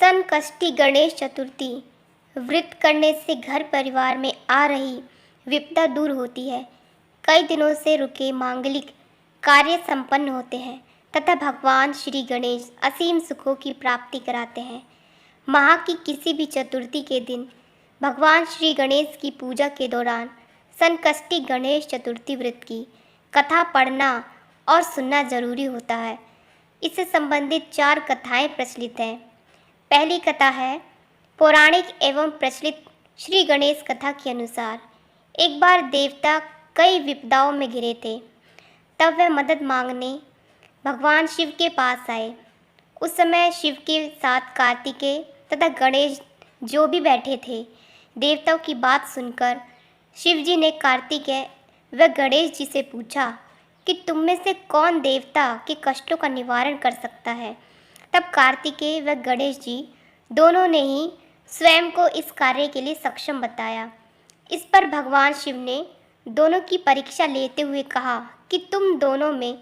संकष्टी गणेश चतुर्थी व्रत करने से घर परिवार में आ रही विपदा दूर होती है। कई दिनों से रुके मांगलिक कार्य संपन्न होते हैं तथा भगवान श्री गणेश असीम सुखों की प्राप्ति कराते हैं। माह की किसी भी चतुर्थी के दिन भगवान श्री गणेश की पूजा के दौरान संकष्टी गणेश चतुर्थी व्रत की कथा पढ़ना और सुनना जरूरी होता है। इससे संबंधित 4 कथाएं प्रचलित हैं। पहली कथा है पौराणिक एवं प्रचलित श्री गणेश कथा के अनुसार एक बार देवता कई विपदाओं में घिरे थे। तब वह मदद मांगने भगवान शिव के पास आए। उस समय शिव के साथ कार्तिकेय तथा गणेश जो भी बैठे थे। देवताओं की बात सुनकर शिव जी ने कार्तिकेय व गणेश जी से पूछा कि तुम में से कौन देवता के कष्टों का निवारण कर सकता है। तब कार्तिकेय व गणेश जी दोनों ने ही स्वयं को इस कार्य के लिए सक्षम बताया। इस पर भगवान शिव ने दोनों की परीक्षा लेते हुए कहा कि तुम दोनों में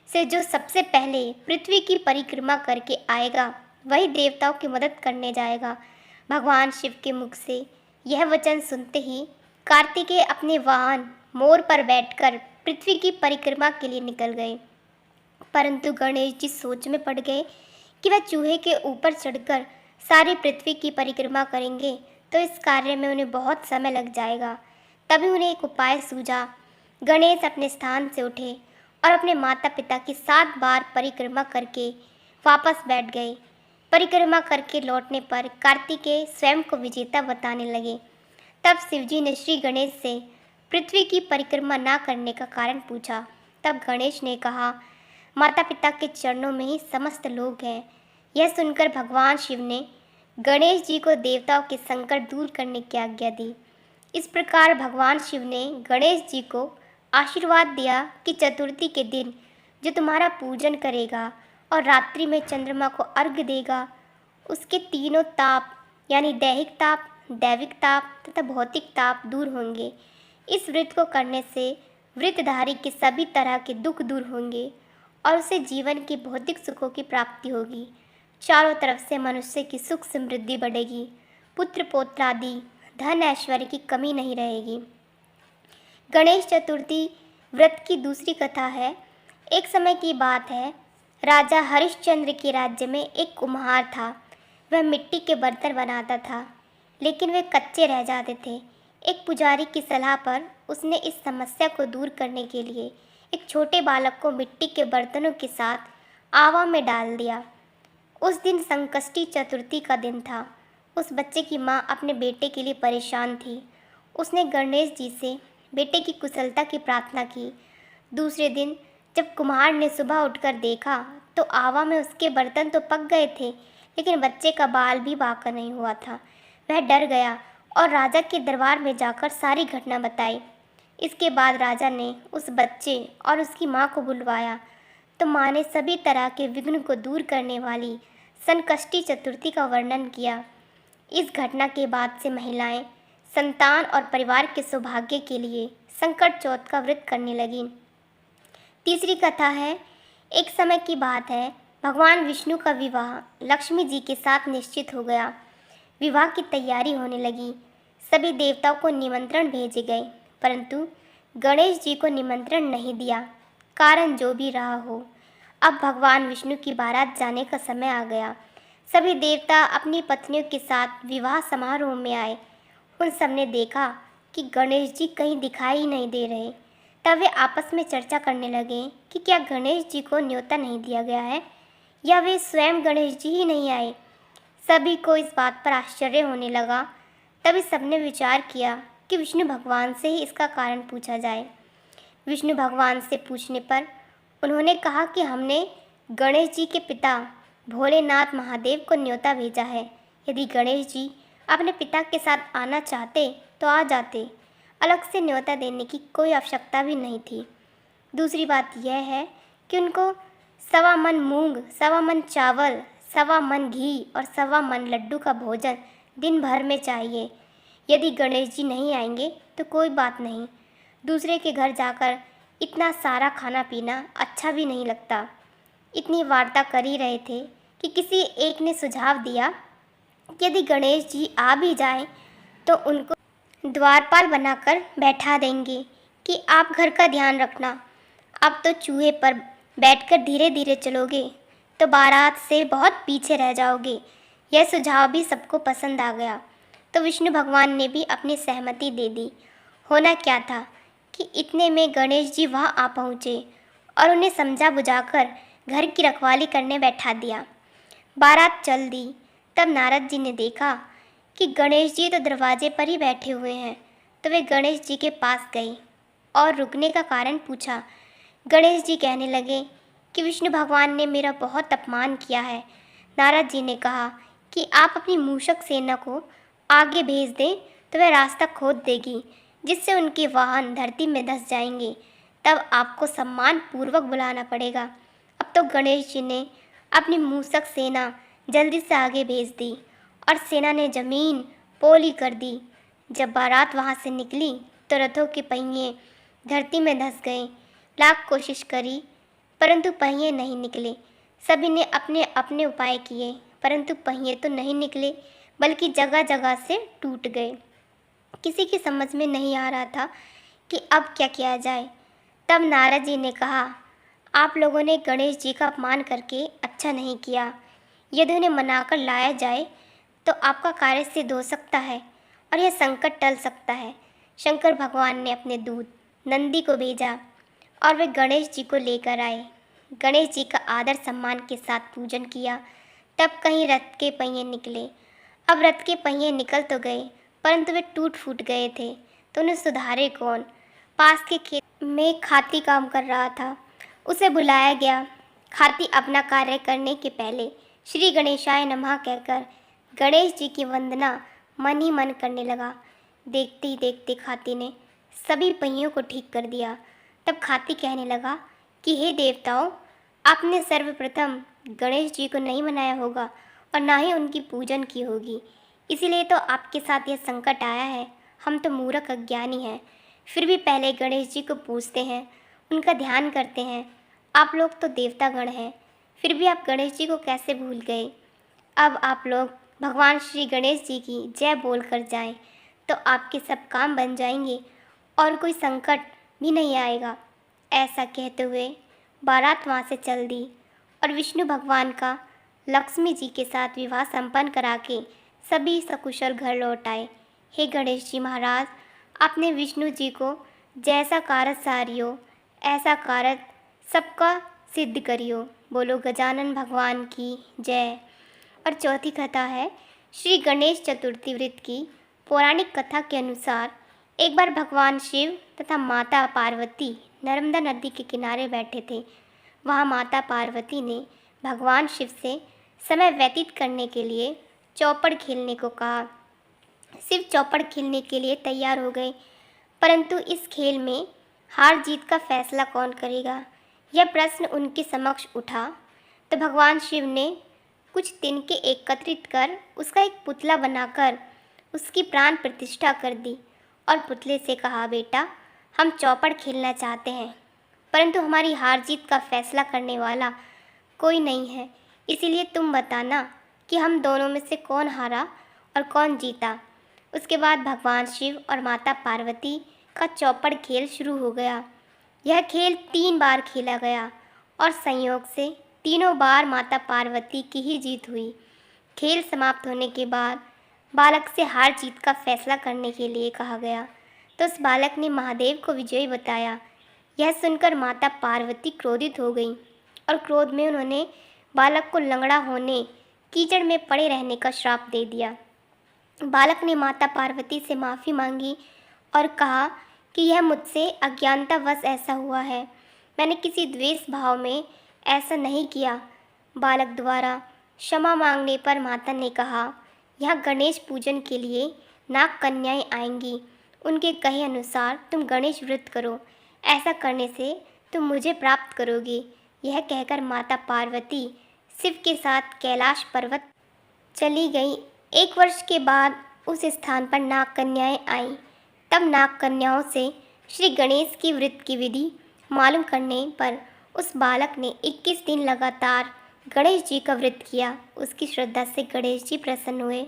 से जो सबसे पहले पृथ्वी की परिक्रमा करके आएगा वही देवताओं की मदद करने जाएगा। भगवान शिव के मुख से यह वचन सुनते ही कार्तिकेय अपने वाहन मोर पर बैठकर पृथ्वी की परिक्रमा के लिए निकल गए। परंतु गणेश जी सोच में पड़ गए कि वह चूहे के ऊपर चढ़कर सारी पृथ्वी की परिक्रमा करेंगे तो इस कार्य में उन्हें बहुत समय लग जाएगा। तभी उन्हें एक उपाय सूझा। गणेश अपने स्थान से उठे और अपने माता पिता की 7 बार परिक्रमा करके वापस बैठ गए। परिक्रमा करके लौटने पर कार्तिकेय स्वयं को विजेता बताने लगे। तब शिवजी ने श्री गणेश से पृथ्वी की परिक्रमा ना करने का कारण पूछा। तब गणेश ने कहा, माता पिता के चरणों में ही समस्त लोग हैं। यह सुनकर भगवान शिव ने गणेश जी को देवताओं के संकट दूर करने की आज्ञा दी। इस प्रकार भगवान शिव ने गणेश जी को आशीर्वाद दिया कि चतुर्थी के दिन जो तुम्हारा पूजन करेगा और रात्रि में चंद्रमा को अर्घ्य देगा उसके तीनों ताप यानी दैहिक ताप, दैविक ताप तथा भौतिक ताप दूर होंगे। इस व्रत को करने से व्रतधारी के सभी तरह के दुख दूर होंगे और उसे जीवन की भौतिक सुखों की प्राप्ति होगी। चारों तरफ से मनुष्य की सुख समृद्धि बढ़ेगी। पुत्र पौत्र आदि धन ऐश्वर्य की कमी नहीं रहेगी। गणेश चतुर्थी व्रत की दूसरी कथा है। एक समय की बात है, राजा हरिश्चंद्र के राज्य में एक कुम्हार था। वह मिट्टी के बर्तन बनाता था लेकिन वे कच्चे रह जाते थे। एक पुजारी की सलाह पर उसने इस समस्या को दूर करने के लिए एक छोटे बालक को मिट्टी के बर्तनों के साथ आवा में डाल दिया। उस दिन संकष्टी चतुर्थी का दिन था। उस बच्चे की माँ अपने बेटे के लिए परेशान थी। उसने गणेश जी से बेटे की कुशलता की प्रार्थना की। दूसरे दिन जब कुम्हार ने सुबह उठकर देखा तो आवा में उसके बर्तन तो पक गए थे लेकिन बच्चे का बाल भी बाका नहीं हुआ था। वह डर गया और राजा के दरबार में जाकर सारी घटना बताई। इसके बाद राजा ने उस बच्चे और उसकी माँ को बुलवाया तो माँ ने सभी तरह के विघ्न को दूर करने वाली संकष्टी चतुर्थी का वर्णन किया। इस घटना के बाद से महिलाएं संतान और परिवार के सौभाग्य के लिए संकट चौथ का व्रत करने लगीं। तीसरी कथा है, एक समय की बात है, भगवान विष्णु का विवाह लक्ष्मी जी के साथ निश्चित हो गया। विवाह की तैयारी होने लगी। सभी देवताओं को निमंत्रण भेजे गए परंतु गणेश जी को निमंत्रण नहीं दिया। कारण जो भी रहा हो, अब भगवान विष्णु की बारात जाने का समय आ गया। सभी देवता अपनी पत्नियों के साथ विवाह समारोह में आए। उन सब ने देखा कि गणेश जी कहीं दिखाई ही नहीं दे रहे। तब वे आपस में चर्चा करने लगे कि क्या गणेश जी को न्योता नहीं दिया गया है या वे स्वयं गणेश जी ही नहीं आए। सभी को इस बात पर आश्चर्य होने लगा। तभी सबने विचार किया कि विष्णु भगवान से ही इसका कारण पूछा जाए। विष्णु भगवान से पूछने पर उन्होंने कहा कि हमने गणेश जी के पिता भोलेनाथ महादेव को न्योता भेजा है। यदि गणेश जी अपने पिता के साथ आना चाहते तो आ जाते। अलग से न्योता देने की कोई आवश्यकता भी नहीं थी। दूसरी बात यह है कि उनको 1.25 मन मूंग, 1.25 मन चावल, 1.25 मन घी और 1.25 मन लड्डू का भोजन दिन भर में चाहिए। यदि गणेश जी नहीं आएंगे तो कोई बात नहीं, दूसरे के घर जाकर इतना सारा खाना पीना अच्छा भी नहीं लगता। इतनी वार्ता कर ही रहे थे कि किसी एक ने सुझाव दिया, यदि गणेश जी आ भी जाएं तो उनको द्वारपाल बनाकर बैठा देंगे कि आप घर का ध्यान रखना। अब तो चूहे पर बैठकर धीरे धीरे चलोगे तो बारात से बहुत पीछे रह जाओगे। यह सुझाव भी सबको पसंद आ गया तो विष्णु भगवान ने भी अपनी सहमति दे दी। होना क्या था कि इतने में गणेश जी वहाँ आ पहुँचे और उन्हें समझा बुझाकर घर की रखवाली करने बैठा दिया। बारात चल दी। तब नारद जी ने देखा कि गणेश जी तो दरवाजे पर ही बैठे हुए हैं, तो वे गणेश जी के पास गए और रुकने का कारण पूछा। गणेश जी कहने लगे कि विष्णु भगवान ने मेरा बहुत अपमान किया है। नारद जी ने कहा कि आप अपनी मूषक सेना को आगे भेज दें तो वह रास्ता खोद देगी, जिससे उनके वाहन धरती में धंस जाएंगे। तब आपको सम्मान पूर्वक बुलाना पड़ेगा। अब तो गणेश जी ने अपनी मूषक सेना जल्दी से आगे भेज दी और सेना ने जमीन पोली कर दी। जब बारात वहाँ से निकली तो रथों के पहिए धरती में धंस गए। लाख कोशिश करी परंतु पहिए नहीं निकले। सभी ने अपने अपने उपाय किए परंतु पहिए तो नहीं निकले, बल्कि जगह जगह से टूट गए। किसी की समझ में नहीं आ रहा था कि अब क्या किया जाए। तब नारद जी ने कहा, आप लोगों ने गणेश जी का अपमान करके अच्छा नहीं किया। यदि उन्हें मनाकर लाया जाए तो आपका कार्य सिद्ध हो सकता है और यह संकट टल सकता है। शंकर भगवान ने अपने दूत नंदी को भेजा और वे गणेश जी को लेकर आए। गणेश जी का आदर सम्मान के साथ पूजन किया। तब कहीं रथ के पहिए निकले। अब रथ के पहिए निकल तो गए परंतु वे टूट फूट गए थे, तो उन्हें सुधारे कौन। पास के खेत में खाती काम कर रहा था, उसे बुलाया गया। खाती अपना कार्य करने के पहले श्री गणेशाय नमः कहकर गणेश जी की वंदना मन ही मन करने लगा। देखते ही देखते खाती ने सभी पहियों को ठीक कर दिया। तब खाती कहने लगा कि हे देवताओं, आपने सर्वप्रथम गणेश जी को नहीं मनाया होगा और ना ही उनकी पूजन की होगी, इसीलिए तो आपके साथ यह संकट आया है। हम तो मूर्ख अज्ञानी हैं, फिर भी पहले गणेश जी को पूजते हैं, उनका ध्यान करते हैं। आप लोग तो देवतागण हैं, फिर भी आप गणेश जी को कैसे भूल गए। अब आप लोग भगवान श्री गणेश जी की जय बोल कर जाएँ तो आपके सब काम बन जाएंगे और कोई संकट भी नहीं आएगा। ऐसा कहते हुए बारात वहाँ से चल दी और विष्णु भगवान का लक्ष्मी जी के साथ विवाह संपन्न करा के सभी सकुशल घर लौट आए। हे गणेश जी महाराज, आपने विष्णु जी को जैसा कारज सारियो ऐसा कारज सबका सिद्ध करियो। बोलो गजानन भगवान की जय। और चौथी कथा है श्री गणेश चतुर्थी व्रत की। पौराणिक कथा के अनुसार एक बार भगवान शिव तथा माता पार्वती नर्मदा नदी के किनारे बैठे थे। वहाँ माता पार्वती ने भगवान शिव से समय व्यतीत करने के लिए चौपड़ खेलने को कहा। शिव चौपड़ खेलने के लिए तैयार हो गए, परंतु इस खेल में हार जीत का फैसला कौन करेगा, यह प्रश्न उनके समक्ष उठा। तो भगवान शिव ने कुछ तिनके एकत्रित कर उसका एक पुतला बनाकर उसकी प्राण प्रतिष्ठा कर दी और पुतले से कहा, बेटा, हम चौपड़ खेलना चाहते हैं, परंतु हमारी हार जीत का फैसला करने वाला कोई नहीं है, इसीलिए तुम बताना कि हम दोनों में से कौन हारा और कौन जीता। उसके बाद भगवान शिव और माता पार्वती का चौपड़ खेल शुरू हो गया। यह खेल 3 बार खेला गया और संयोग से तीनों बार माता पार्वती की ही जीत हुई। खेल समाप्त होने के बाद बालक से हार जीत का फैसला करने के लिए कहा गया, तो उस बालक ने महादेव को विजयी बताया। यह सुनकर माता पार्वती क्रोधित हो गई और क्रोध में उन्होंने बालक को लंगड़ा होने, कीचड़ में पड़े रहने का श्राप दे दिया। बालक ने माता पार्वती से माफ़ी मांगी और कहा कि यह मुझसे अज्ञानतावश ऐसा हुआ है, मैंने किसी द्वेष भाव में ऐसा नहीं किया। बालक द्वारा क्षमा मांगने पर माता ने कहा, यहाँ गणेश पूजन के लिए नाग कन्याएं आएंगी, उनके कहे अनुसार तुम गणेश व्रत करो, ऐसा करने से तुम मुझे प्राप्त करोगे। यह कहकर माता पार्वती शिव के साथ कैलाश पर्वत चली गई। 1 वर्ष के बाद उस स्थान पर नाग कन्याएं आईं। तब नाग कन्याओं से श्री गणेश की व्रत की विधि मालूम करने पर उस बालक ने 21 दिन लगातार गणेश जी का व्रत किया। उसकी श्रद्धा से गणेश जी प्रसन्न हुए।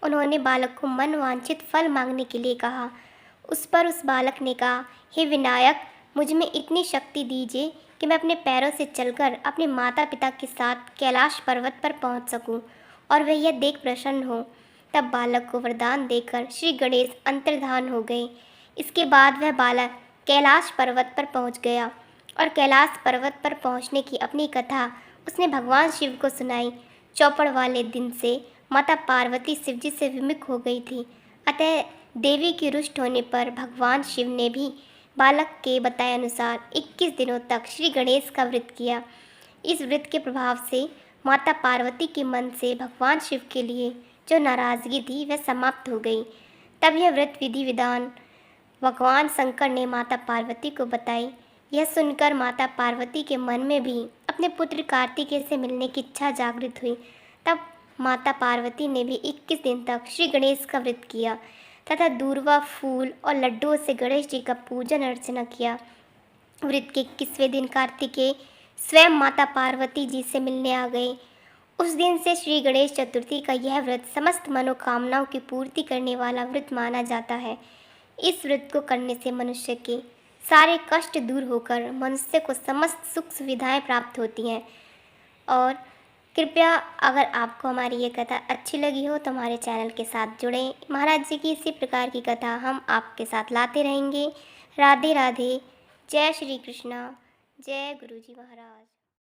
उन्होंने बालक को मनवांछित फल मांगने के लिए कहा। उस पर उस बालक ने कहा, हे विनायक, मुझ में इतनी शक्ति दीजिए कि मैं अपने पैरों से चलकर अपने माता पिता के साथ कैलाश पर्वत पर पहुंच सकूं और वह यह देख प्रसन्न हो। तब बालक को वरदान देकर श्री गणेश अंतर्धान हो गए। इसके बाद वह बालक कैलाश पर्वत पर पहुंच गया और कैलाश पर्वत पर पहुंचने की अपनी कथा उसने भगवान शिव को सुनाई। चौपड़ वाले दिन से माता पार्वती शिव जी से विमुख हो गई थी। अतः देवी के रुष्ट होने पर भगवान शिव ने भी बालक के बताए अनुसार 21 दिनों तक श्री गणेश का व्रत किया। इस व्रत के प्रभाव से माता पार्वती के मन से भगवान शिव के लिए जो नाराज़गी थी वह समाप्त हो गई। तब यह व्रत विधि विधान भगवान शंकर ने माता पार्वती को बताई। यह सुनकर माता पार्वती के मन में भी अपने पुत्र कार्तिकेय से मिलने की इच्छा जागृत हुई। तब माता पार्वती ने भी 21 दिन तक श्री गणेश का व्रत किया तथा दूर्वा, फूल और लड्डुओं से गणेश जी का पूजन अर्चना किया। व्रत के 21वें दिन कार्तिकेय स्वयं माता पार्वती जी से मिलने आ गए। उस दिन से श्री गणेश चतुर्थी का यह व्रत समस्त मनोकामनाओं की पूर्ति करने वाला व्रत माना जाता है। इस व्रत को करने से मनुष्य के सारे कष्ट दूर होकर मनुष्य को समस्त सुख सुविधाएं प्राप्त होती हैं। और कृपया अगर आपको हमारी ये कथा अच्छी लगी हो तो हमारे चैनल के साथ जुड़ें। महाराज जी की इसी प्रकार की कथा हम आपके साथ लाते रहेंगे। राधे राधे। जय श्री कृष्णा। जय गुरु जी महाराज।